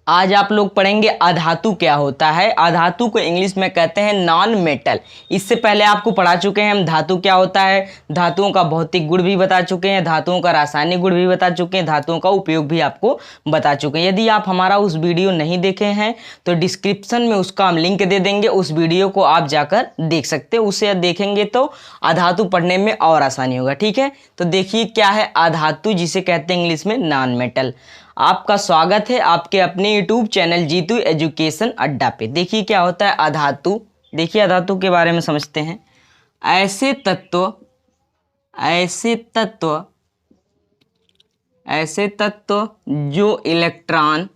आज आप लोग पढ़ेंगे अधातु क्या होता है। अधातु को इंग्लिश में कहते हैं नॉन मेटल। इससे पहले आपको पढ़ा चुके हैं हम धातु क्या होता है, धातुओं का भौतिक गुण भी बता चुके हैं, धातुओं का रासायनिक गुण भी बता चुके हैं, धातुओं का उपयोग भी आपको बता चुके हैं। यदि आप हमारा उस वीडियो नहीं देखे हैं तो डिस्क्रिप्शन में उसका हम लिंक दे देंगे, उस वीडियो को आप जाकर देख सकते हैं। उसे देखेंगे तो अधातु पढ़ने में और आसानी होगा। ठीक है, तो देखिए क्या है अधातु, जिसे कहते हैं इंग्लिश में नॉन मेटल। आपका स्वागत है आपके अपने YouTube चैनल जीतू एजुकेशन अड्डा पे। देखिए क्या होता है अधातु। देखिए अधातु के बारे में समझते हैं। ऐसे तत्व जो इलेक्ट्रॉन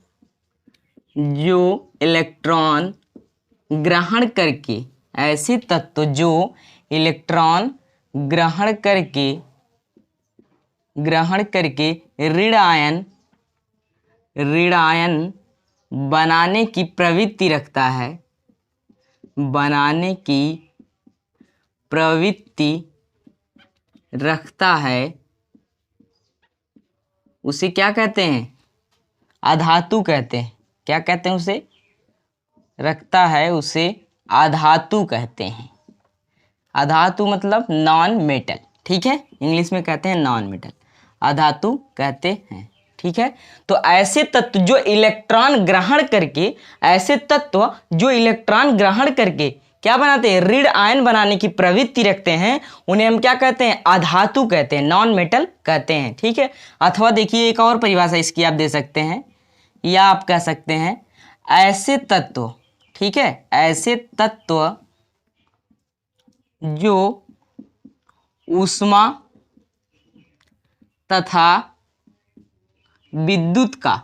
ग्रहण करके, ऐसे तत्व जो इलेक्ट्रॉन ग्रहण करके ऋण आयन बनाने की प्रवृत्ति रखता है, उसे क्या कहते हैं, अधातु कहते हैं। क्या कहते हैं उसे, रखता है उसे अधातु कहते हैं। अधातु मतलब नॉन मेटल। ठीक है, इंग्लिश में कहते हैं नॉन मेटल, अधातु कहते हैं। ठीक है, तो ऐसे तत्व जो इलेक्ट्रॉन ग्रहण करके क्या बनाते हैं, ऋण आयन बनाने की प्रवृत्ति रखते हैं, उन्हें हम क्या कहते हैं, अधातु कहते हैं, नॉन मेटल कहते हैं। ठीक है, अथवा देखिए एक और परिभाषा इसकी आप दे सकते हैं, या आप कह सकते हैं ऐसे तत्व। ठीक है, ऐसे तत्व जो ऊष्मा तथा विद्युत का,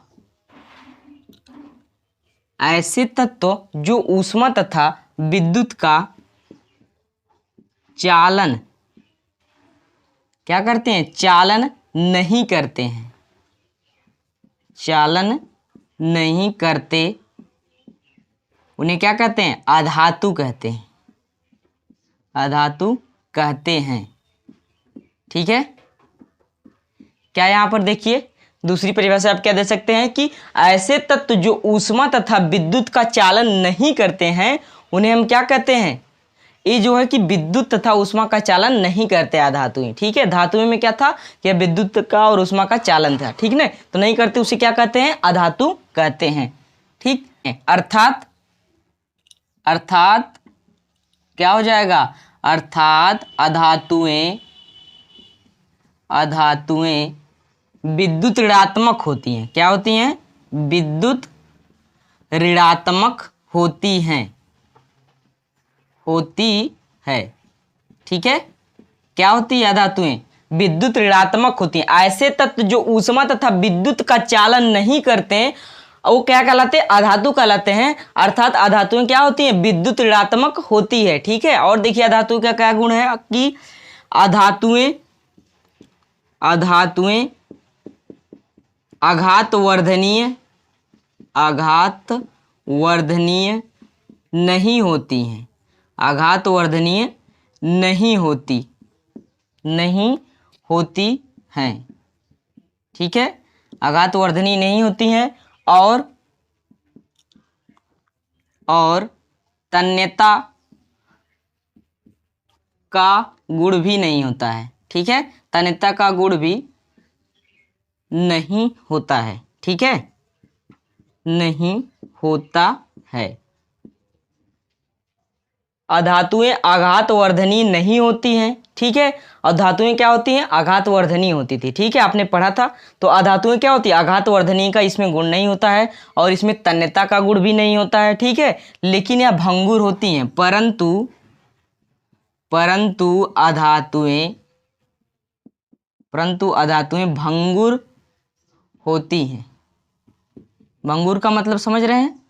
ऐसे तत्व जो ऊष्मा तथा विद्युत का चालन क्या करते हैं, चालन नहीं करते, उन्हें क्या कहते हैं, अधातु कहते हैं। ठीक है, क्या यहाँ पर देखिए दूसरी परिभाषा आप क्या दे सकते हैं कि ऐसे तत्व जो ऊष्मा तथा विद्युत का चालन नहीं करते हैं, उन्हें हम क्या कहते हैं, ये जो है कि विद्युत तथा ऊष्मा का चालन नहीं करते अधातुएं। ठीक है, धातुएं में क्या था कि विद्युत का और ऊष्मा का चालन था। ठीक है, तो नहीं करते उसे क्या कहते हैं, अधातु कहते हैं। ठीक है, अर्थात क्या हो जाएगा, अर्थात अधातुएं विद्युत ऋणात्मक होती हैं। क्या होती हैं, विद्युत ऋणात्मक होती है। ठीक है, क्या होती है, अधातुएं विद्युत ऋणात्मक होती हैं। ऐसे तत्व जो ऊष्मा तथा विद्युत का चालन नहीं करते हैं, वो क्या कहलाते हैं, अधातु कहलाते हैं। अर्थात अधातुएं क्या होती हैं, विद्युत ऋणात्मक होती है। ठीक है, और देखिए अधातु का क्या गुण है कि अधातुएं आघात वर्धनीय नहीं होती हैं, आघात वर्धनीय नहीं होती हैं। ठीक है, आघात वर्धनीय नहीं होती हैं और तन्यता का गुण भी नहीं होता है। ठीक है, तन्यता का गुण भी नहीं होता है। ठीक है, नहीं होता है। अधातुएं आघात वर्धनीय नहीं होती हैं। ठीक है, और धातुएं क्या होती हैं, आघात वर्धनीय होती थी। ठीक है, आपने पढ़ा था। तो अधातुएं क्या होती है, आघात वर्धनीय का इसमें गुण नहीं होता है और इसमें तन्यता का गुण भी नहीं होता है। ठीक है, लेकिन यह भंगुर होती हैं, परंतु अधातुएं भंगुर होती हैं। भंगुर का मतलब समझ रहे हैं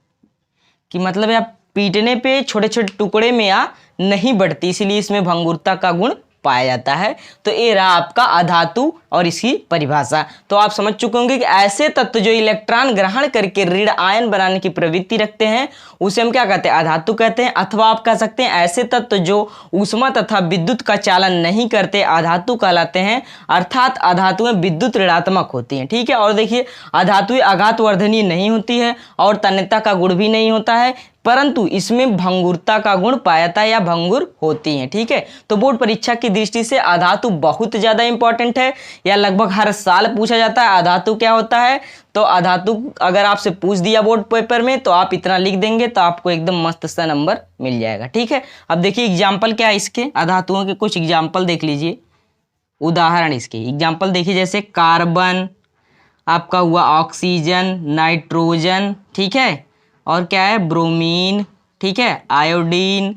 कि मतलब या पीटने पे छोटे छोटे टुकड़े में या नहीं बढ़ती, इसीलिए इसमें भंगुरता का गुण पाया जाता है। तो ये रहा आपका अधातु और इसकी परिभाषा। तो आप समझ चुके होंगे कि ऐसे तत्व जो इलेक्ट्रॉन ग्रहण करके ऋण आयन बनाने की प्रवृत्ति रखते हैं उसे हम क्या कहते हैं, अधातु कहते हैं। अथवा आप कह सकते हैं ऐसे तत्व जो ऊष्मा तथा विद्युत का चालन नहीं करते अधातु कहलाते हैं, अर्थात अधातुएं विद्युत ऋणात्मक होती हैं। ठीक है, और देखिए अधातुएं आघातवर्धनीय नहीं होती है और तन्यता का गुण भी नहीं होता है, परंतु इसमें भंगुरता का गुण पाया जाता है या भंगुर होती हैं। ठीक है, तो बोर्ड परीक्षा की दृष्टि से अधातु बहुत ज़्यादा इंपॉर्टेंट है, या लगभग हर साल पूछा जाता है अधातु क्या होता है। तो अधातु अगर आपसे पूछ दिया बोर्ड पेपर में तो आप इतना लिख देंगे तो आपको एकदम मस्त सा नंबर मिल जाएगा। ठीक है, अब देखिए एग्जाम्पल क्या है इसके, अधातुओं के कुछ एग्जाम्पल देख लीजिए, उदाहरण इसके एग्जाम्पल देखिए, जैसे कार्बन, आपका हुआ ऑक्सीजन, नाइट्रोजन, ठीक है, और क्या है ब्रोमीन, ठीक है, आयोडीन,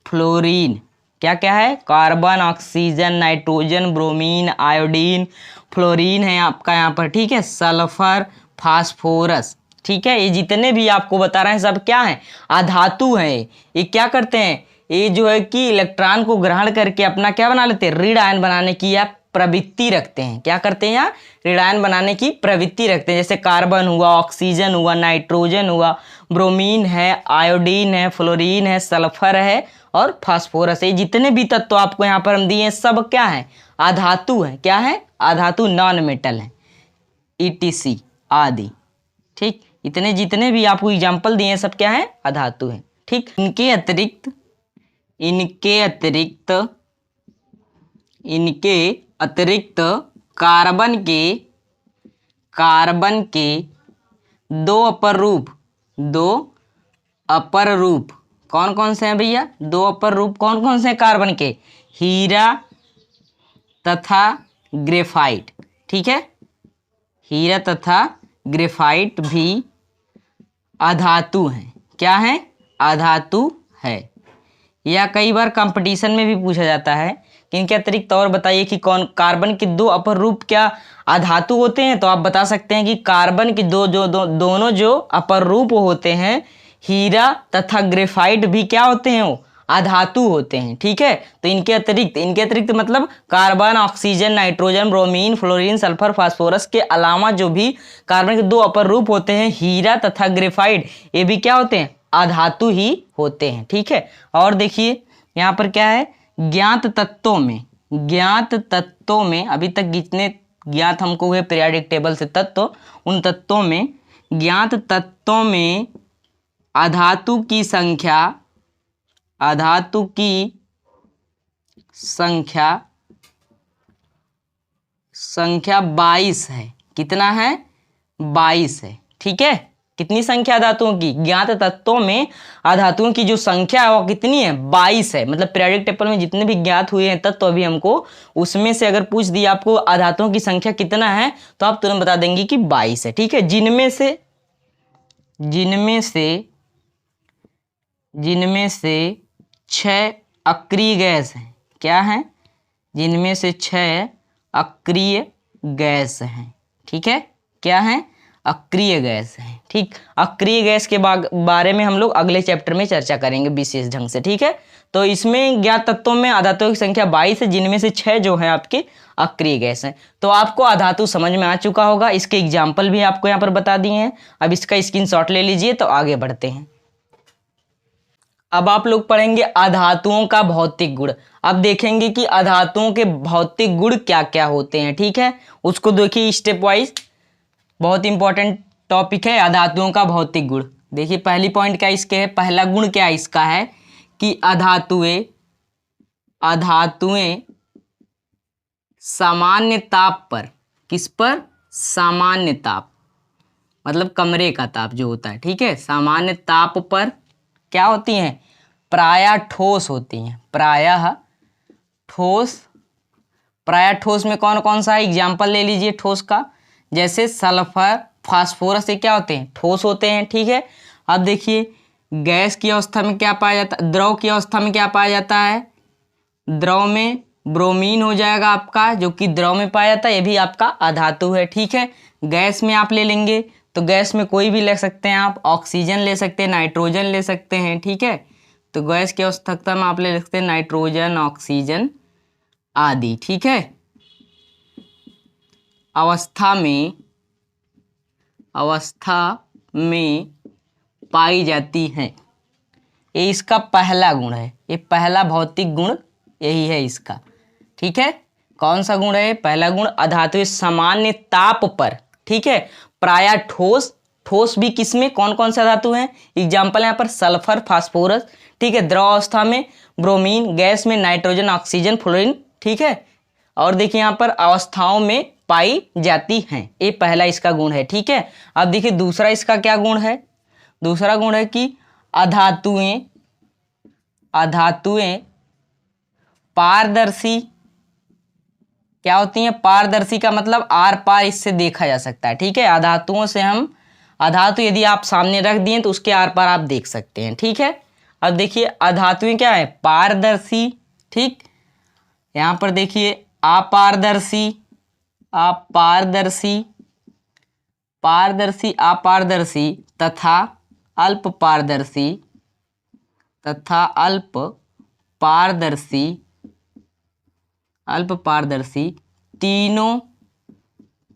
फ्लोरीन, क्या क्या है, carbon, oxygen, nitrogen, bromine, iodine, fluorine है आपका यहाँ पर, ठीक है, सल्फर, फास्फोरस। ठीक है, ये जितने भी आपको बता रहे हैं सब क्या है, अधातु हैं। ये क्या करते हैं, ये जो है कि इलेक्ट्रॉन को ग्रहण करके अपना क्या बना लेते हैं, ऋण आयन बनाने की या प्रवृत्ति रखते हैं। क्या करते हैं यहाँ, ऋण आयन बनाने की प्रवृत्ति रखते हैं। जैसे कार्बन हुआ, ऑक्सीजन हुआ, नाइट्रोजन हुआ, ब्रोमीन है, आयोडीन है, फ्लोरीन है, सल्फर है और फास्फोरस है। जितने भी तत्व आपको यहाँ पर हम दिए हैं सब क्या है, अधातु है। क्या है, अधातु, नॉन मेटल है, ETC आदि। ठीक, इतने जितने भी आपको एग्जाम्पल दिए हैं सब क्या है, अधातु है। ठीक, इनके अतिरिक्त कार्बन के दो अपर रूप कौन कौन से हैं भैया, दो अपर रूप कौन कौन से हैं कार्बन के, हीरा तथा ग्रेफाइट। ठीक है, हीरा तथा ग्रेफाइट भी अधातु हैं। क्या है, अधातु है। या कई बार कंपटीशन में भी पूछा जाता है कि इनके अतिरिक्त और बताइए कि कौन कार्बन के दो अपर रूप क्या अधातु होते हैं। तो आप बता सकते हैं कि कार्बन के दोनों जो अपर रूप होते हैं हीरा तथा ग्रेफाइट भी क्या होते हैं, वो अधातु होते हैं। ठीक है, तो इनके अतिरिक्त मतलब carbon, oxygen, nitrogen, bromine, fluorine, sulphur, phosphorus के अलावा जो भी कार्बन के दो अपर रूप होते हैं हीरा तथा ग्रेफाइट, ये भी क्या होते हैं, अधातु ही होते हैं। ठीक है, और देखिए यहाँ पर क्या है, ज्ञात तत्वों में अभी तक जितने ज्ञात हमको हुए पीरियोडिक टेबल से तत्व, उन तत्वों में ज्ञात तत्वों में अधातु की संख्या 22 है। कितना है, 22 है। ठीक है, कितनी संख्या धातुओं की, ज्ञात तत्वों में अधातुओं की जो संख्या है वो कितनी है, 22 है। मतलब पीरियोडिक टेबल में जितने भी ज्ञात हुए हैं तत्व अभी हमको, उसमें से अगर पूछ दिया आपको अधातुओं की संख्या कितना है तो आप तुरंत बता देंगे कि 22 है। ठीक है, जिनमें से 6 अक्रिय गैस हैं। क्या है, जिनमें से 6 अक्रिय गैस हैं। ठीक है, क्या है, अक्रिय गैस है। ठीक, अक्रिय गैस के बारे में हम लोग अगले चैप्टर में चर्चा करेंगे विशेष ढंग से। ठीक है, तो इसमें ज्ञात तत्वों में अधातुओं की संख्या 22 है, जिनमें से 6 जो है आपके अक्रिय गैस हैं। तो आपको अधातु समझ में आ चुका होगा, इसके एग्जाम्पल भी आपको यहाँ पर बता दिए हैं। अब इसका स्क्रीनशॉट ले लीजिए, तो आगे बढ़ते हैं। अब आप लोग पढ़ेंगे अधातुओं का भौतिक गुण। अब देखेंगे कि अधातुओं के भौतिक गुण क्या क्या होते हैं। ठीक है, उसको देखिए स्टेप वाइज, बहुत इंपॉर्टेंट टॉपिक है अधातुओं का भौतिक गुण। देखिए पहली पॉइंट क्या इसके है, पहला गुण क्या इसका है कि अधातुएं सामान्य ताप पर, किस पर, सामान्य ताप मतलब कमरे का ताप जो होता है। ठीक है, सामान्य ताप पर क्या होती हैं, प्रायः ठोस होती हैं। प्रायः ठोस में कौन कौन सा एग्जाम्पल ले लीजिए ठोस का, जैसे सल्फर, फास्फोरस, ये क्या होते हैं, ठोस होते हैं। ठीक है, अब देखिए गैस की अवस्था में क्या पाया जाता है, द्रव की अवस्था में क्या पाया जाता है, द्रव में ब्रोमीन हो जाएगा आपका, जो कि द्रव में पाया जाता है, ये भी आपका अधातु है। ठीक है, गैस में आप ले लेंगे तो गैस में कोई भी ले सकते हैं आप, ऑक्सीजन ले सकते हैं, नाइट्रोजन ले सकते हैं। ठीक है, तो गैस की अवस्था में आप ले सकते हैं नाइट्रोजन, ऑक्सीजन, आदि। ठीक है, अवस्था में पाई जाती हैं। ये इसका पहला गुण है, ये पहला भौतिक गुण यही है इसका। ठीक है, कौन सा गुण है? पहला गुण, अधातु सामान्य ताप पर, ठीक है, प्रायः ठोस, ठोस भी किसमें, कौन कौन से धातु हैं? एग्जाम्पल यहाँ पर सल्फर, फास्फोरस, ठीक है, द्रव अवस्था में ब्रोमीन, गैस में नाइट्रोजन, ऑक्सीजन, फ्लोरीन, ठीक है, और देखिए यहाँ पर अवस्थाओं में पाई जाती हैं। ये पहला इसका गुण है। ठीक है, अब देखिए दूसरा इसका क्या गुण है? दूसरा गुण है कि अधातुएं पारदर्शी क्या होती हैं? पारदर्शी का मतलब आर पार इससे देखा जा सकता है। ठीक है, अधातुओं से हम, अधातु यदि आप सामने रख दिए तो उसके आर पार आप देख सकते हैं। ठीक है, अब देखिए अधातुएं क्या है? पारदर्शी। ठीक, यहाँ पर देखिए अपारदर्शी, अपारदर्शी, पारदर्शी, अपारदर्शी तथा अल्प पारदर्शी, तथा अल्प पारदर्शी, अल्प पारदर्शी तीनों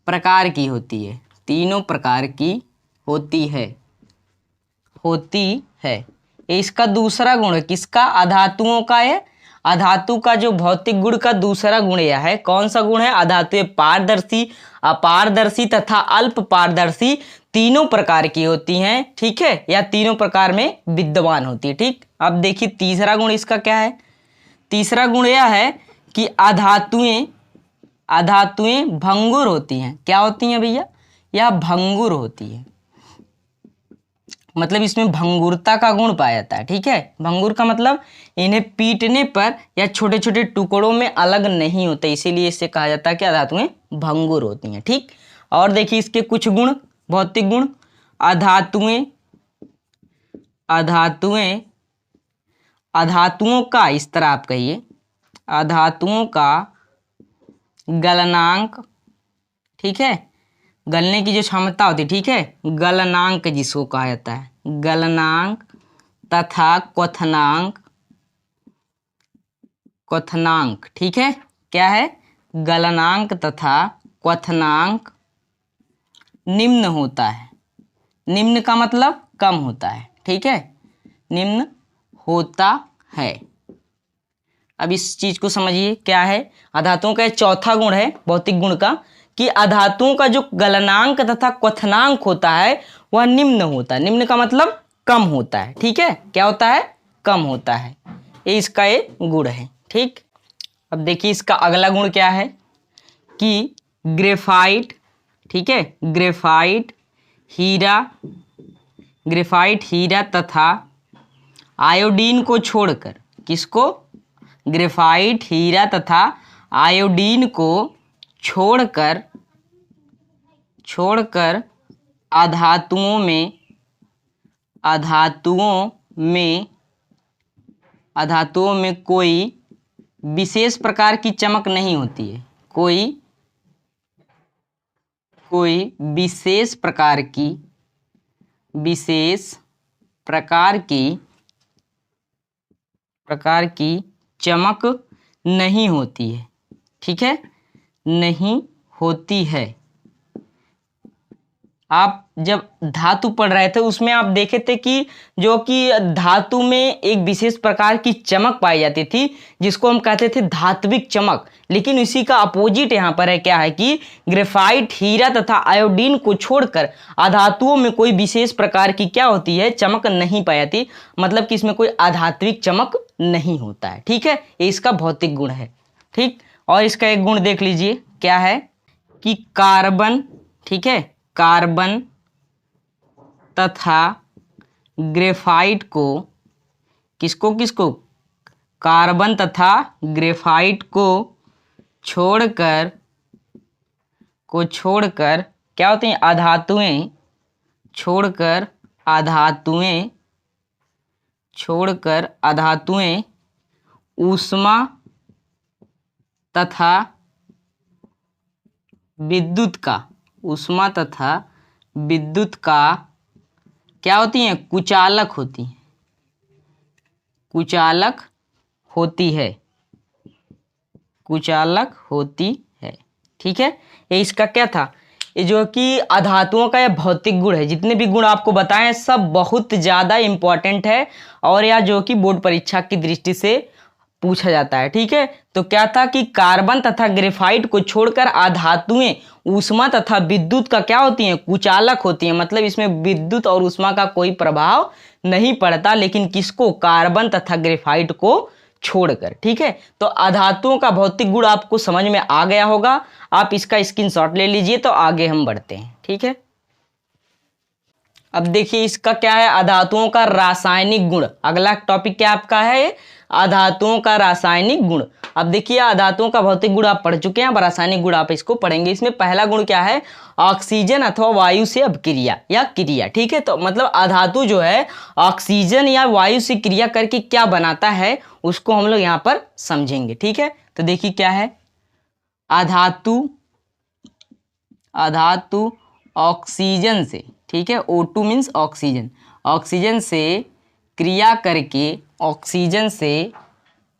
प्रकार की होती है। तीनों प्रकार की होती है, होती है। ये इसका दूसरा गुण है, किसका? अधातुओं का है। अधातु का जो भौतिक गुण का दूसरा गुण यह है। कौन सा गुण है? अधातु पारदर्शी, अपारदर्शी तथा अल्प पारदर्शी तीनों प्रकार की होती हैं। ठीक है, या तीनों प्रकार में विद्यमान होती है। ठीक, अब देखिए तीसरा गुण इसका क्या है? तीसरा गुण यह है कि अधातुएं भंगुर होती हैं। क्या होती हैं भैया? यह भंगुर होती है, मतलब इसमें भंगुरता का गुण पाया जाता है। ठीक है, भंगुर का मतलब इन्हें पीटने पर या छोटे छोटे टुकड़ों में अलग नहीं होते, इसीलिए इसे कहा जाता है कि अधातुएं भंगुर होती हैं। ठीक, और देखिए इसके कुछ गुण, भौतिक गुण। अधातुओं का, इस तरह आप कहिए, अधातुओं का गलनांक, ठीक है, गलने की जो क्षमता होती है, ठीक है, गलनांक जिसको कहा जाता है, गलनांक तथा क्वथनांक, ठीक है, क्या है? गलनांक तथा क्वथनांक निम्न होता है। निम्न का मतलब कम होता है। ठीक है, निम्न होता है। अब इस चीज को समझिए क्या है। अधातुओं का चौथा गुण है भौतिक गुण का कि अधातुओं का जो गलनांक तथा क्वथनांक होता है वह निम्न होता है। निम्न का मतलब कम होता है। ठीक है, क्या होता है? कम होता है। ये इसका एक गुण है। ठीक, अब देखिए इसका अगला गुण क्या है कि ग्रेफाइट, ठीक है, ग्रेफाइट हीरा तथा आयोडीन को छोड़कर, किसको? ग्रेफाइट हीरा तथा आयोडीन को छोड़कर अधातुओं में कोई विशेष प्रकार की चमक नहीं होती है। कोई विशेष प्रकार की चमक नहीं होती है। ठीक है, नहीं होती है। आप जब धातु पढ़ रहे थे उसमें आप देखे थे कि जो कि धातु में एक विशेष प्रकार की चमक पाई जाती थी जिसको हम कहते थे धात्विक चमक, लेकिन इसी का अपोजिट यहाँ पर है। क्या है कि ग्रेफाइट हीरा तथा आयोडीन को छोड़कर अधातुओं में कोई विशेष प्रकार की क्या होती है? चमक नहीं पाई जाती, मतलब कि इसमें कोई अधात्विक चमक नहीं होता है। ठीक है, ये इसका भौतिक गुण है। ठीक, और इसका एक गुण देख लीजिए क्या है कि कार्बन, ठीक है, कार्बन तथा ग्रेफाइट को, किसको कार्बन तथा ग्रेफाइट को छोड़कर क्या होती हैं? अधातुएं ऊष्मा तथा विद्युत का क्या होती हैं? कुचालक होती है। कुचालक होती है। ठीक है, ये इसका क्या था, ये जो कि अधातुओं का यह भौतिक गुण है। जितने भी गुण आपको बताएं सब बहुत ज़्यादा इम्पॉर्टेंट है और यह जो कि बोर्ड परीक्षा की दृष्टि से पूछा जाता है। ठीक है, तो क्या था कि कार्बन तथा ग्रेफाइट को छोड़कर अधातुएं ऊष्मा तथा विद्युत का क्या होती हैं, कुचालक होती हैं। मतलब इसमें विद्युत और ऊष्मा का कोई प्रभाव नहीं पड़ता, लेकिन किसको, कार्बन तथा ग्रेफाइट को छोड़कर। ठीक है, तो अधातुओं का भौतिक गुण आपको समझ में आ गया होगा। आप इसका स्क्रीनशॉट ले लीजिए, तो आगे हम बढ़ते हैं। ठीक है, अब देखिए इसका क्या है, अधातुओं का रासायनिक गुण। अगला टॉपिक क्या आपका है, अधातुओं का रासायनिक गुण। अब देखिए अधातुओं का भौतिक गुण आप पढ़ चुके हैं, अब रासायनिक गुण आप इसको पढ़ेंगे। इसमें पहला गुण क्या है, ऑक्सीजन अथवा वायु से अभिक्रिया या क्रिया। ठीक है, तो मतलब अधातु जो है ऑक्सीजन या वायु से क्रिया करके क्या बनाता है उसको हम लोग यहाँ पर समझेंगे। ठीक है, तो देखिए क्या है, अधातु ऑक्सीजन से, ठीक है, O2 मीन्स ऑक्सीजन, ऑक्सीजन से क्रिया करके, ऑक्सीजन से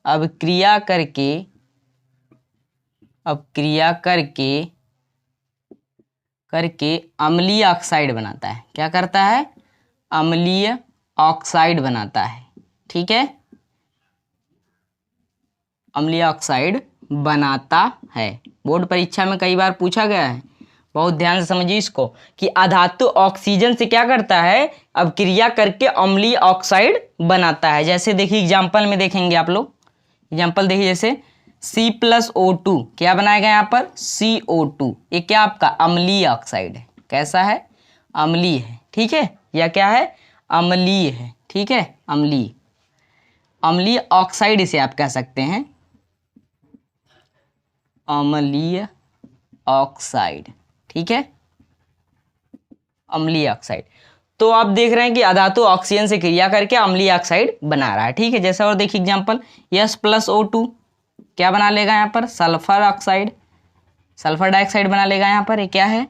अभिक्रिया करके अम्लीय ऑक्साइड बनाता है। क्या करता है, अम्लीय ऑक्साइड बनाता है। ठीक है, अम्लीय ऑक्साइड बनाता है। बोर्ड परीक्षा में कई बार पूछा गया है, बहुत ध्यान से समझिए इसको, कि अधातु ऑक्सीजन से क्या करता है, अब क्रिया करके अम्लीय ऑक्साइड बनाता है। जैसे देखिए एग्जाम्पल में देखेंगे आप लोग, एग्जाम्पल देखिए जैसे C+O2 क्या बनाएगा यहाँ पर, CO2, ये क्या आपका अम्लीय ऑक्साइड है। कैसा है, अम्लीय है। ठीक है, या क्या है, अम्लीय है। ठीक है, अम्लीय ऑक्साइड इसे आप कह सकते हैं, अम्लीय ऑक्साइड। ठीक है, अम्लीय ऑक्साइड। तो आप देख रहे हैं कि अधातु ऑक्सीजन से क्रिया करके अम्लीय ऑक्साइड बना रहा है। ठीक है, जैसा और देखिए एग्जांपल, S+O2 क्या बना लेगा यहाँ पर, सल्फर ऑक्साइड, सल्फर डाइऑक्साइड बना लेगा यहाँ पर। ये क्या है,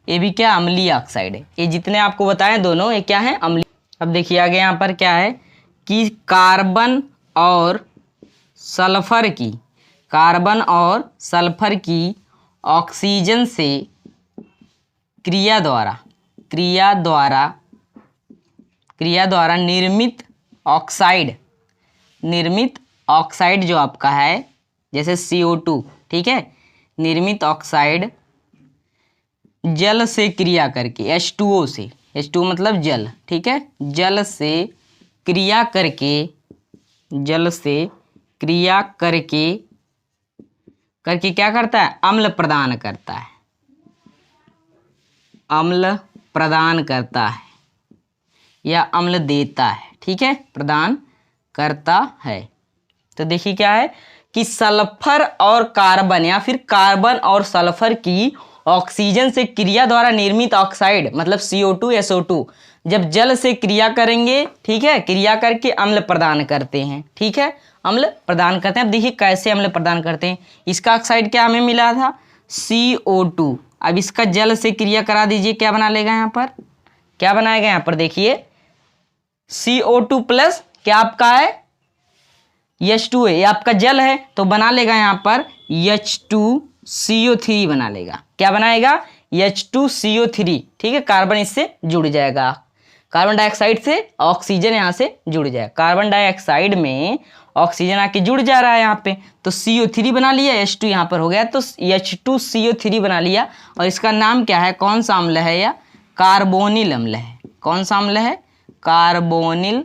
ये भी क्या, अम्लीय ऑक्साइड है। ये जितने आपको बताएं दोनों ये क्या है, अम्लीय। अब देखिए आगे यहाँ पर क्या है कि कार्बन और सल्फर की ऑक्सीजन से क्रिया द्वारा निर्मित ऑक्साइड जो आपका है, जैसे CO2, ठीक है, निर्मित ऑक्साइड जल से क्रिया करके, H2O से, H2O मतलब जल, ठीक है, जल से क्रिया करके क्या करता है, अम्ल प्रदान करता है या अम्ल देता है। ठीक है, प्रदान करता है। तो देखिए क्या है कि सल्फर और कार्बन या फिर कार्बन और सल्फर की ऑक्सीजन से क्रिया द्वारा निर्मित ऑक्साइड मतलब CO2 SO2 जब जल से क्रिया करेंगे, ठीक है, क्रिया करके अम्ल प्रदान करते हैं। ठीक है, अम्ल प्रदान करते हैं। अब देखिए कैसे अम्ल प्रदान करते हैं। इसका ऑक्साइड क्या हमें मिला था, CO2। अब इसका जल से क्रिया करा दीजिए, क्या बना लेगा यहाँ पर, क्या बनाएगा यहाँ पर, देखिए CO2 प्लस क्या आपका है, H2 है, ये आपका जल है, तो बना लेगा यहाँ पर H2CO3 बना लेगा। क्या बनाएगा, H2CO3। ठीक है, कार्बन इससे जुड़ जाएगा, कार्बन डाइऑक्साइड से ऑक्सीजन यहाँ से जुड़ जाएगा। कार्बन डाइऑक्साइड में ऑक्सीजन आके जुड़ जा रहा है यहाँ पे, तो CO3 बना लिया, H2 यहाँ पर हो गया, तो H2CO3 बना लिया। और इसका नाम क्या है, कौन सा अम्ल है, या कार्बोनिल अम्ल है। कौन सा अम्ल है, कार्बोनिल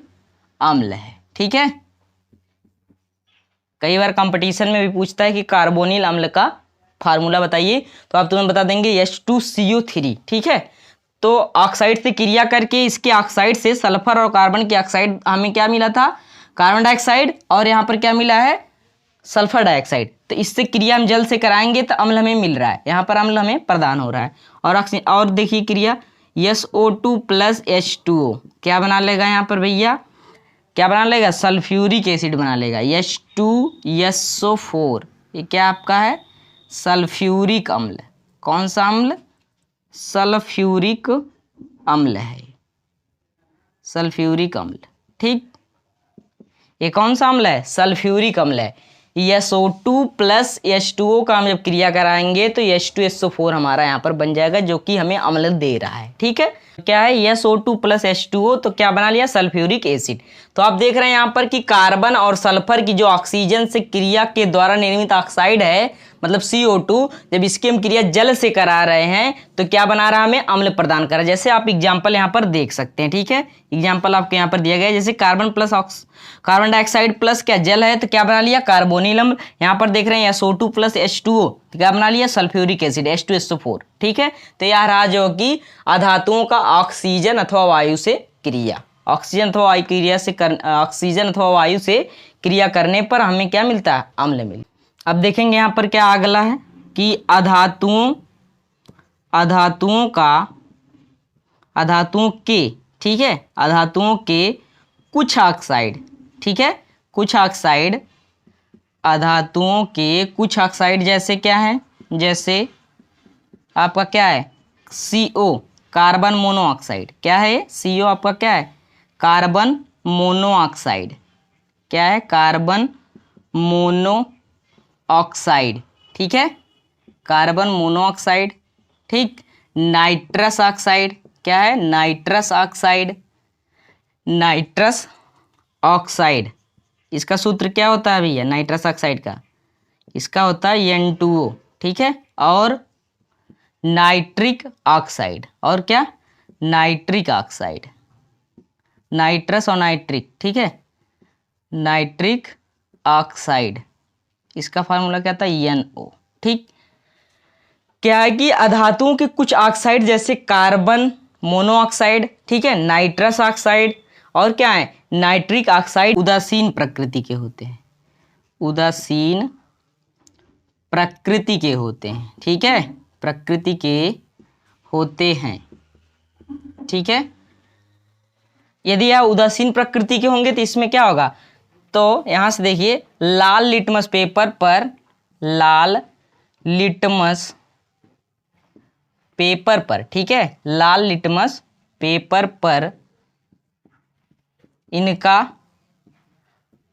अम्ल है। ठीक है, कई बार कंपटीशन में भी पूछता है कि कार्बोनिल अम्ल का फार्मूला बताइए, तो आप तुरंत बता देंगे H2CO3। ठीक है, तो ऑक्साइड से क्रिया करके इसके ऑक्साइड से सल्फर और कार्बन की ऑक्साइड हमें क्या मिला था, कार्बन डाइऑक्साइड, और यहाँ पर क्या मिला है, सल्फर डाइऑक्साइड। तो इससे क्रिया हम जल से कराएंगे तो अम्ल हमें मिल रहा है, यहाँ पर अम्ल हमें प्रदान हो रहा है। और देखिए क्रिया SO2 प्लस H2O क्या बना लेगा यहाँ पर भैया, क्या बना लेगा, सल्फ्यूरिक एसिड बना लेगा, H2SO4। ये क्या आपका है, सल्फ्यूरिक अम्ल। कौन सा अम्ल, सल्फ्यूरिक अम्ल है, सल्फ्यूरिक अम्ल। ठीक, ये कौन सा अम्ल है, सल्फ्यूरिक अम्ल है। SO2 प्लस H2O का हम जब क्रिया कराएंगे तो H2SO4 हमारा यहाँ पर बन जाएगा, जो कि हमें अम्ल दे रहा है। ठीक है, क्या है SO2 प्लस H2O, तो क्या बना लिया, सल्फ्यूरिक एसिड। तो आप देख रहे हैं यहाँ पर कि कार्बन और सल्फर की जो ऑक्सीजन से क्रिया के द्वारा निर्मित ऑक्साइड है, मतलब CO2, जब इसकी हम क्रिया जल से करा रहे हैं तो क्या बना रहा है, हमें अम्ल प्रदान कर रहा है। जैसे आप एग्जाम्पल यहाँ पर देख सकते हैं। ठीक है, एग्जाम्पल आपके यहाँ पर दिया गया है, जैसे कार्बन डाइऑक्साइड प्लस क्या जल है तो क्या बना लिया, कार्बोनिल अम्ल। यहाँ पर देख रहे हैं SO2 प्लस H2O, तो क्या बना लिया, सल्फ्यूरिक एसिड H2SO4। ठीक है, तो यह रहा जो कि अधातुओं का ऑक्सीजन अथवा वायु से क्रिया, ऑक्सीजन अथवा वायु से क्रिया करने पर हमें क्या मिलता है, अम्ल मिलता है। अब देखेंगे यहाँ पर क्या अगला है कि अधातुओं के, ठीक है, अधातुओं के कुछ ऑक्साइड, ठीक है, कुछ ऑक्साइड, अधातुओं के कुछ ऑक्साइड जैसे क्या है, जैसे आपका क्या है, CO, कार्बन मोनोऑक्साइड। क्या है CO आपका, क्या है, कार्बन मोनोऑक्साइड। क्या है, कार्बन मोनोऑक्साइड। ठीक है, कार्बन मोनोऑक्साइड। ठीक, नाइट्रस ऑक्साइड। क्या है, नाइट्रस ऑक्साइड, नाइट्रस ऑक्साइड। इसका सूत्र क्या होता है भैया, नाइट्रस ऑक्साइड का, इसका होता है N2O। ठीक है, और नाइट्रिक ऑक्साइड, और क्या, नाइट्रिक ऑक्साइड, नाइट्रस और नाइट्रिक। ठीक है, नाइट्रिक ऑक्साइड, इसका फार्मूला क्या था, NO। ठीक, क्या है कि अधातुओं के कुछ ऑक्साइड जैसे कार्बन मोनोऑक्साइड, ठीक है, नाइट्रस ऑक्साइड और क्या है, नाइट्रिक ऑक्साइड उदासीन प्रकृति के होते हैं, उदासीन प्रकृति के होते हैं। ठीक है, प्रकृति के होते हैं। ठीक है, यदि यह उदासीन प्रकृति के होंगे तो इसमें क्या होगा, तो यहां से देखिए, लाल लिटमस पेपर पर, लाल लिटमस पेपर पर, ठीक है, लाल लिटमस पेपर पर इनका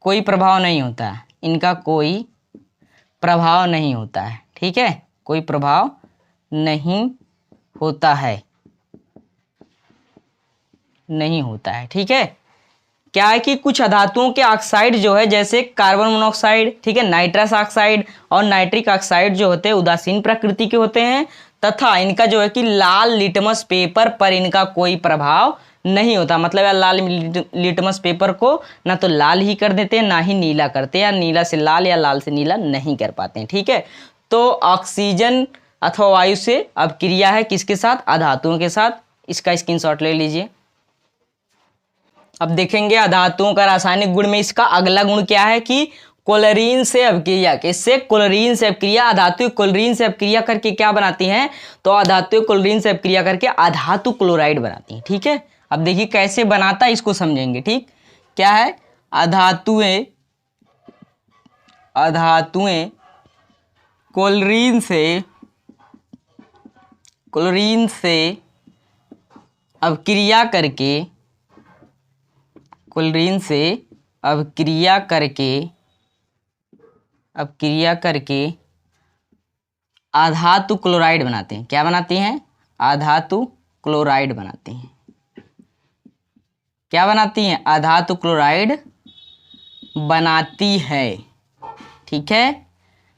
कोई प्रभाव नहीं होता है, इनका कोई प्रभाव नहीं होता है। ठीक है, कोई प्रभाव नहीं होता है, नहीं होता है। ठीक है, क्या है कि कुछ अधातुओं के ऑक्साइड जो है, जैसे कार्बन मोनोऑक्साइड, ठीक है, नाइट्रस ऑक्साइड और नाइट्रिक ऑक्साइड जो होते हैं उदासीन प्रकृति के होते हैं, तथा इनका जो है कि लाल लिटमस पेपर पर इनका कोई प्रभाव नहीं होता। मतलब यार लाल लिटमस पेपर को ना तो लाल ही कर देते हैं, ना ही नीला करते हैं, या नीला से लाल या लाल से नीला नहीं कर पाते हैं। ठीक है, तो ऑक्सीजन अथवा वायु से अब क्रिया है किसके साथ, अधातुओं के साथ। इसका स्क्रीनशॉट ले लीजिए। अब देखेंगे अधातुओं का रासायनिक गुण में इसका अगला गुण क्या है कि क्लोरीन से अभिक्रिया। किससे, क्लोरीन से अभिक्रिया। अधातु क्लोरीन से अभिक्रिया करके क्या बनाती हैं, तो अधातु क्लोरीन से अभिक्रिया करके अधातु क्लोराइड बनाती हैं। ठीक है, अब देखिए कैसे बनाता है इसको समझेंगे। ठीक, क्या है, अधातुएं क्लोरीन से अभिक्रिया करके, क्लोरीन से अभिक्रिया करके अधातु क्लोराइड बनाते हैं। क्या बनाती हैं, अधातु क्लोराइड बनाती हैं। क्या बनाती हैं, अधातु क्लोराइड बनाती है। ठीक है,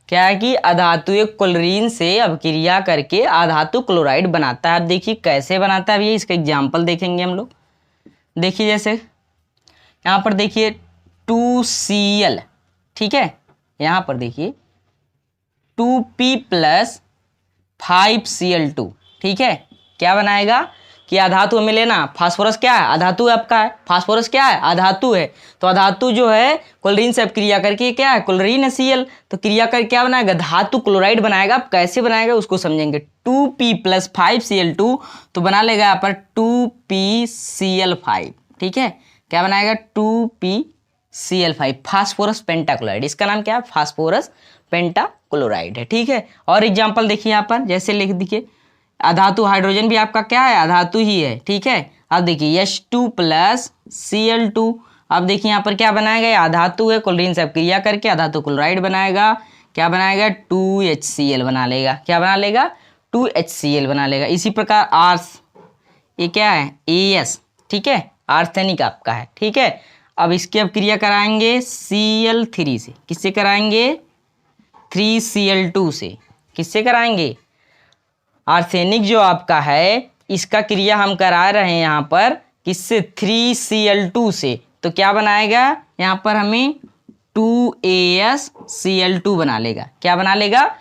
क्या है कि अधातु क्लोरीन से अभिक्रिया करके अधातु क्लोराइड बनाता है। अब देखिए कैसे बनाता है, ये इसका एग्जाम्पल देखेंगे हम लोग। देखिए जैसे यहाँ पर देखिए 2Cl, ठीक है, यहाँ पर देखिए 2P प्लस 5Cl2। ठीक है, क्या बनाएगा कि अधातु हमें लेना, फास्फोरस क्या है, अधातु आपका है, फास्फोरस क्या है, अधातु है। तो अधातु जो है क्लोरीन से क्रिया करके क्या है, क्लोरीन है Cl, तो क्रिया कर क्या बनाएगा, धातु क्लोराइड बनाएगा। अब कैसे बनाएगा उसको समझेंगे। 2P प्लस 5Cl2 तो बना लेगा यहाँ पर 2PCl5। ठीक है, क्या बनाएगा, 2PCl5, फास्फोरस पेंटाक्लोराइड। इसका नाम क्या है, फास्फोरस पेंटाक्लोराइड है। ठीक है, और एग्जाम्पल देखिए यहाँ पर, जैसे लिख दीजिए अधातु हाइड्रोजन भी आपका क्या है, अधातु ही है। ठीक है, अब देखिए H2 प्लस Cl2 अब देखिए यहाँ पर क्या बनाएगा, ये अधातु है, क्लोरीन से अपक्रिया करके अधातु क्लोराइड बनाएगा। क्या बनाएगा, 2HCl बना लेगा। क्या बना लेगा, 2HCl बना लेगा। इसी प्रकार आर्स, ये क्या है, AS, ठीक है, आर्सेनिक आपका है, ठीक है। अब इसकी अपक्रिया कराएंगे Cl3 से, किससे कराएंगे, 3Cl2 से। किससे कराएंगे, आर्सेनिक जो आपका है इसका क्रिया हम करा रहे हैं यहाँ पर किससे, 3Cl2 से। तो क्या बनाएगा, यहाँ पर हमें 2AsCl2 बना लेगा। क्या बना लेगा,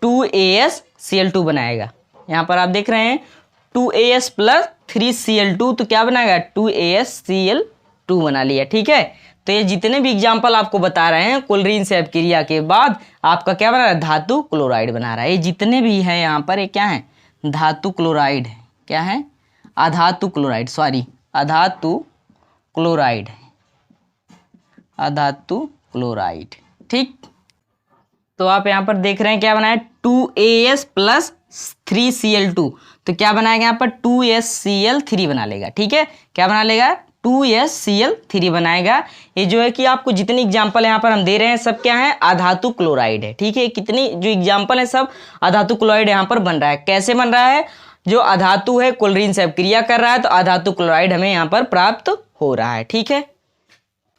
2AsCl2 बनाएगा। यहाँ पर आप देख रहे हैं 2As प्लस 3Cl2, तो क्या बनाएगा, 2AsCl2 बना लिया, ठीक है। तो ये जितने भी एग्जाम्पल आपको बता रहे हैं क्लोरीन से अपक्रिया के बाद आपका क्या बना रहा है, धातु क्लोराइड बना रहा है। ये जितने भी हैं यहाँ पर ये क्या है, धातु क्लोराइड है। क्या है, अधातु क्लोराइड, सॉरी अधातु क्लोराइड है, अधातु क्लोराइड, ठीक। तो आप यहाँ पर देख रहे हैं क्या बनाया, 2As प्लस 3Cl2, तो क्या बनाएगा यहाँ पर 2SCl3 बना लेगा, ठीक है। क्या बना लेगा, 2SCl3 बनाएगा। ये जो है कि आपको जितनी एग्जाम्पल यहाँ पर हम दे रहे हैं सब क्या है, अधातु क्लोराइड है, ठीक है। कितनी जो एग्जाम्पल है सब अधातु क्लोराइड यहाँ पर बन रहा है। कैसे बन रहा है, जो अधातु है क्लोरीन से अपक्रिया कर रहा है तो अधातु क्लोराइड हमें यहाँ पर प्राप्त हो रहा है, ठीक है।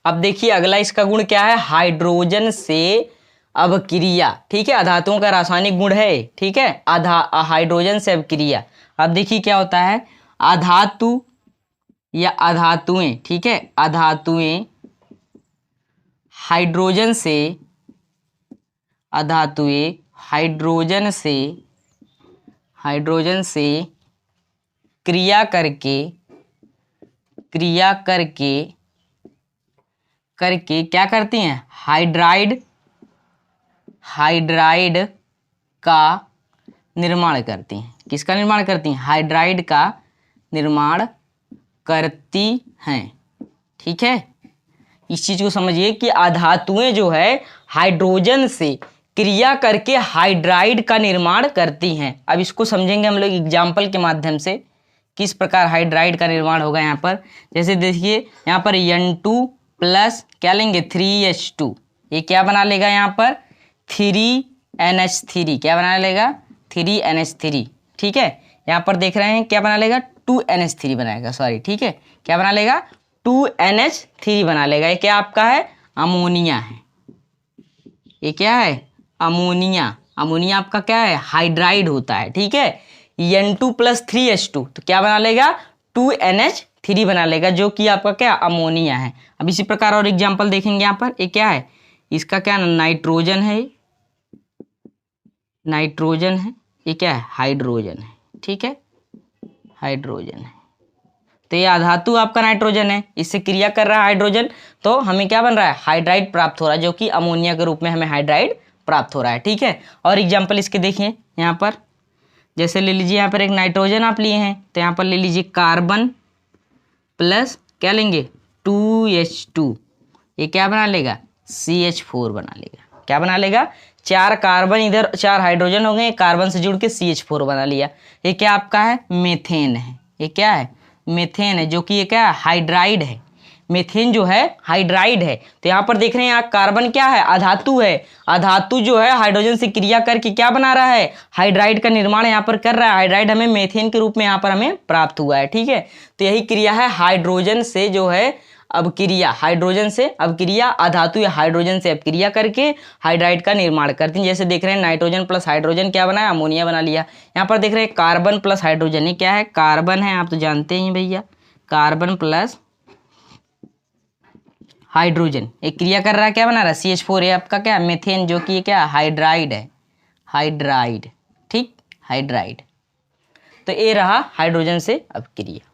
अब देखिए अगला इसका गुण क्या है, हाइड्रोजन से अपक्रिया, ठीक है। अधातुओं का रासायनिक गुण है, ठीक है, हाइड्रोजन से अपक्रिया। अब देखिए क्या होता है, अधातु या अधातुएं, ठीक है, अधातुएं हाइड्रोजन से, अधातुएं हाइड्रोजन से क्रिया करके क्या करती हैं, हाइड्राइड का निर्माण करती हैं। किसका निर्माण करती हैं, हाइड्राइड का निर्माण करती हैं, ठीक है। इस चीज को समझिए कि अधातुएं जो है हाइड्रोजन से क्रिया करके हाइड्राइड का निर्माण करती हैं। अब इसको समझेंगे हम लोग एग्जाम्पल के माध्यम से, किस प्रकार हाइड्राइड का निर्माण होगा। यहाँ पर जैसे देखिए यहाँ पर N2 प्लस क्या लेंगे, 3H2, ये क्या बना लेगा यहाँ पर 3NH3, क्या बना लेगा 3NH3, ठीक है। यहाँ पर देख रहे हैं क्या बना लेगा, 2NH3 बनाएगा, सॉरी, ठीक है। क्या बना लेगा, 2NH3 बना लेगा। ये क्या आपका है, अमोनिया है। ये क्या है, अमोनिया। अमोनिया आपका क्या है, हाइड्राइड होता है, ठीक है। N2 प्लस 3H2, तो क्या बना लेगा, 2NH3 बना लेगा, जो कि आपका क्या, अमोनिया है। अब इसी प्रकार और एग्जाम्पल देखेंगे यहाँ पर। ये क्या है, इसका क्या नाइट्रोजन है, नाइट्रोजन है। ये क्या है, हाइड्रोजन है, ठीक है, हाइड्रोजन है। तो ये अधातु आपका नाइट्रोजन है, इससे क्रिया कर रहा है हाइड्रोजन, तो हमें क्या बन रहा है, हाइड्राइड प्राप्त हो रहा है, जो कि अमोनिया के रूप में हमें हाइड्राइड प्राप्त हो रहा है, ठीक है। और एग्जाम्पल इसके देखिए यहाँ पर, जैसे ले लीजिए यहाँ पर एक नाइट्रोजन आप लिए हैं, तो यहाँ पर ले लीजिए कार्बन प्लस क्या लेंगे, 2H2, ये क्या बना लेगा, CH4 बना लेगा। क्या बना लेगा, 4 कार्बन इधर 4 हाइड्रोजन हो गए, कार्बन से जुड़ के CH4 बना लिया। ये क्या आपका है, मेथेन है। ये क्या है, मेथेन है, जो कि ये क्या है, हाइड्राइड है। मेथेन जो है हाइड्राइड है। तो यहाँ पर देख रहे हैं यहाँ कार्बन क्या है, अधातु है। अधातु जो है हाइड्रोजन से क्रिया करके क्या बना रहा है, हाइड्राइड का निर्माण यहाँ पर कर रहा है। हाइड्राइड हमें मेथेन के रूप में यहाँ पर हमें प्राप्त हुआ है, ठीक है। तो यही क्रिया है हाइड्रोजन से जो है अपक्रिया, हाइड्रोजन से अपक्रिया, अधातु या हाइड्रोजन से अपक्रिया करके हाइड्राइड का निर्माण करती हैं। जैसे देख रहे हैं नाइट्रोजन प्लस हाइड्रोजन क्या बनाया, अमोनिया बना लिया। यहाँ पर देख रहे हैं कार्बन प्लस हाइड्रोजन, ये क्या है, कार्बन है, आप तो जानते ही भैया, कार्बन प्लस हाइड्रोजन एक क्रिया कर रहा है, क्या बना रहा है, CH4 है आपका क्या, मेथेन, जो कि क्या हाइड्राइड है, हाइड्राइड, ठीक, हाइड्राइड। तो ये रहा हाइड्रोजन से अपक्रिया।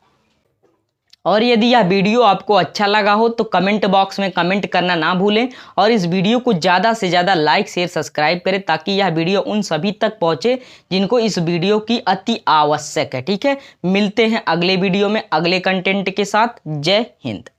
और यदि यह वीडियो आपको अच्छा लगा हो तो कमेंट बॉक्स में कमेंट करना ना भूलें, और इस वीडियो को ज़्यादा से ज़्यादा लाइक शेयर सब्सक्राइब करें, ताकि यह वीडियो उन सभी तक पहुँचे जिनको इस वीडियो की अति आवश्यक है, ठीक है। मिलते हैं अगले वीडियो में अगले कंटेंट के साथ। जय हिंद।